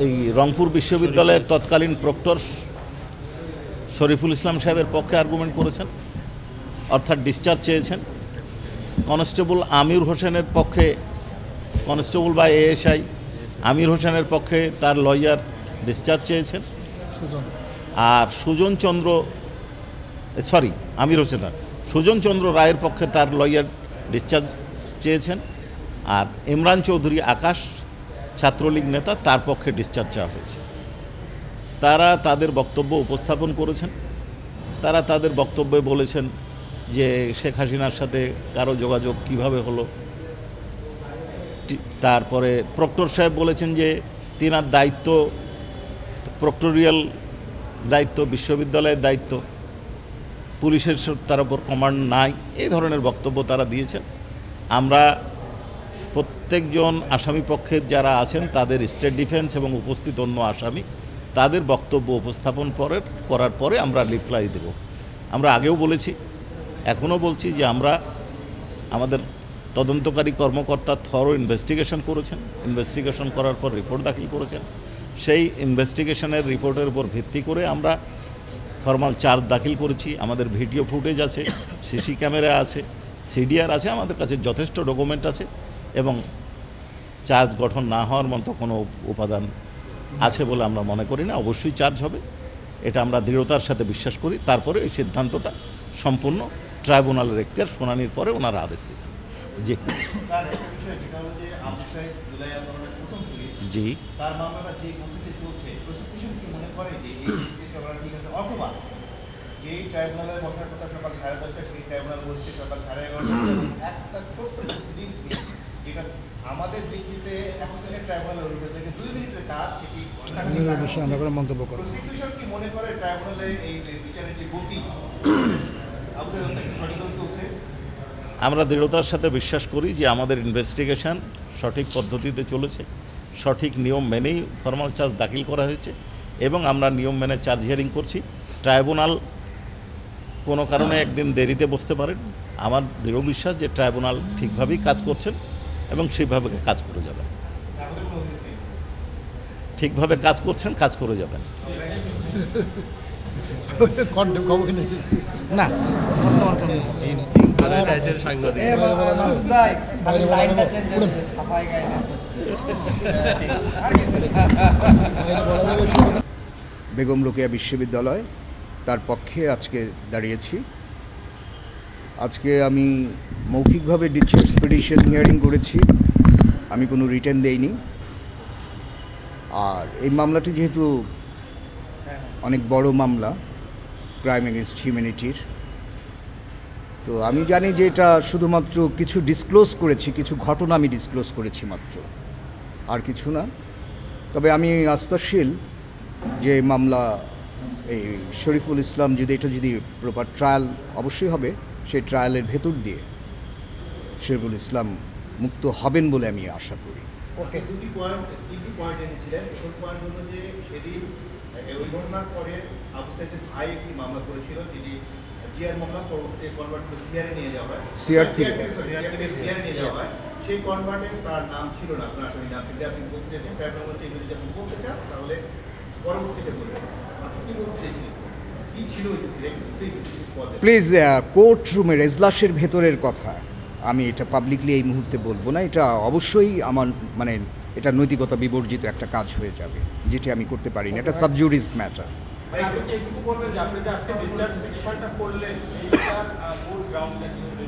এই রংপুর বিশ্ববিদ্যালয়ের তৎকালীন প্রক্টর শরীফুল ইসলাম সাহেবের পক্ষে আর্গুমেন্ট করেছেন, অর্থাৎ ডিসচার্জ চেয়েছেন। কনস্টেবল আমির হোসেনের পক্ষে, কনস্টেবল বা এএসআই আমির হোসেনের পক্ষে তার লয়ার ডিসচার্জ চেয়েছেন। আর সুজন চন্দ্র রায়ের পক্ষে তার লয়ার ডিসচার্জ চেয়েছেন। আর ইমরান চৌধুরী আকাশ ছাত্রলীগ নেতা, তার পক্ষে ডিসচার্জ চাওয়া হয়েছে। তারা তাদের বক্তব্য উপস্থাপন করেছেন। তারা তাদের বক্তব্যে বলেছেন যে শেখ হাসিনার সাথে কারো যোগাযোগ কিভাবে হলো। তারপরে প্রক্টর সাহেব বলেছেন যে তিনার দায়িত্ব, প্রক্টোরিয়াল দায়িত্ব, বিশ্ববিদ্যালয়ের দায়িত্ব, পুলিশের তার উপর কমান্ড নাই। এই ধরনের বক্তব্য তারা দিয়েছেন। আমরা প্রত্যেকজন আসামি পক্ষের যারা আছেন তাদের স্টেট ডিফেন্স এবং উপস্থিত অন্য আসামি তাদের বক্তব্য উপস্থাপন করার পরে আমরা রিপ্লাই দেব। আমরা আগেও বলেছি, এখনও বলছি যে আমরা আমাদের তদন্তকারী কর্মকর্তা থরো ইনভেস্টিগেশন করেছেন। ইনভেস্টিগেশন করার পর রিপোর্ট দাখিল করেছেন। সেই ইনভেস্টিগেশনের রিপোর্টের উপর ভিত্তি করে আমরা ফর্মাল চার্জ দাখিল করেছি। আমাদের ভিডিও ফুটেজ আছে, সিসি ক্যামেরা আছে, সিডিআর আছে, আমাদের কাছে যথেষ্ট ডকুমেন্ট আছে এবং চার্জ গঠন না হওয়ার মতো কোনো উপাদান আছে বলে আমরা মনে করি না। অবশ্যই চার্জ হবে, এটা আমরা দৃঢ়তার সাথে বিশ্বাস করি। তারপরে এই সিদ্ধান্তটা সম্পূর্ণ ট্রাইব্যুনালের এখতিয়ার, শুনানির পরে ওনারা আদেশ দিতেন। জি জি যেই ট্রাইব্যুনালের বসার কথা সকাল 10:30 সেই ট্রাইব্যুনাল বলছে সকাল 11:30। একটা ছোট্ট জিনিস যেটা আমাদের দৃষ্টিতে এখন থেকে ট্রাইব্যুনালের অভিযোগ থেকে 2 মিনিটের কাজ, সেটি বিষয়ে আমরা কোনো মন্তব্য করব। প্রসিকিউশন কি মনে করে ট্রাইব্যুনালে এই বিচারের যে গতি আপনাদের সঠিক হচ্ছে? আমরা দৃঢ়তার সাথে বিশ্বাস করি যে আমাদের ইনভেস্টিগেশন সঠিক পদ্ধতিতে চলেছে, সঠিক নিয়ম মেনেই ফর্মাল চার্জ দাখিল করা হয়েছে এবং আমরা নিয়ম মেনে চার্জ হিয়ারিং করছি। ট্রাইব্যুনাল কোনো কারণে একদিন দেরিতে বসতে পারেন। আমার দৃঢ় বিশ্বাস যে ট্রাইব্যুনাল ঠিকভাবেই কাজ করছেন এবং সেইভাবে কাজ করে যাবেন। ঠিকভাবে কাজ করছেন, কাজ করে যাবেন। না বেগম রোকেয়া বিশ্ববিদ্যালয়, তার পক্ষে আজকে দাঁড়িয়েছি। আজকে আমি মৌখিকভাবে ডিসচার্জ পিটিশন হিয়ারিং করেছি, আমি কোনো রিটেন দেইনি। আর এই মামলাটি যেহেতু অনেক বড় মামলা, ক্রাইম এগেনস্ট হিউম্যানিটির, তো আমি জানি যে এটা শুধুমাত্র কিছু ডিসক্লোজ করেছি, কিছু ঘটনা আমি ডিসক্লোজ করেছি মাত্র, আর কিছু না। তবে আমি আস্থাশীল যে মামলা এই শরীফুল ইসলাম যদি প্রপার ট্রায়াল অবশ্যই হবে, সেই ট্রায়ালের ভেতর দিয়ে শরীফুল ইসলাম মুক্ত হবেন বলে আমি আশা করি। ওকে, তিনটি পয়েন্ট এনেছিলেন। প্রথম পয়েন্ট হলো যে সেদিন ওই ঘটনার পরে আবু সাইদের ভাই একটি মামলা করেছিল, যেটি জিআর মামলা পরবর্তী কনভার্ট করে সিআরে নিয়ে যাওয়া হয়। সিআরে নিয়ে যাওয়া হয়। সেই কনভার্টে তার নাম ছিল না, আপনার আসামি নাম, কিন্তু আপনি বলতে চাইছেন ট্রাইব্যুনাল বলছে এগুলো যদি আপনি বলতে চান তাহলে পরবর্তীতে বলবেন। আপনি বলতে চাইছিলেন কি ছিল? প্লিজ, কোর্ট রুমের এজলাসের ভেতরের কথা আমি এটা পাবলিকলি এই মুহূর্তে বলবো না। এটা অবশ্যই আমার এটা নৈতিকতা বিবর্জিত একটা কাজ হয়ে যাবে, যেটি আমি করতে পারি না। এটা সাবজুডিস ম্যাটার।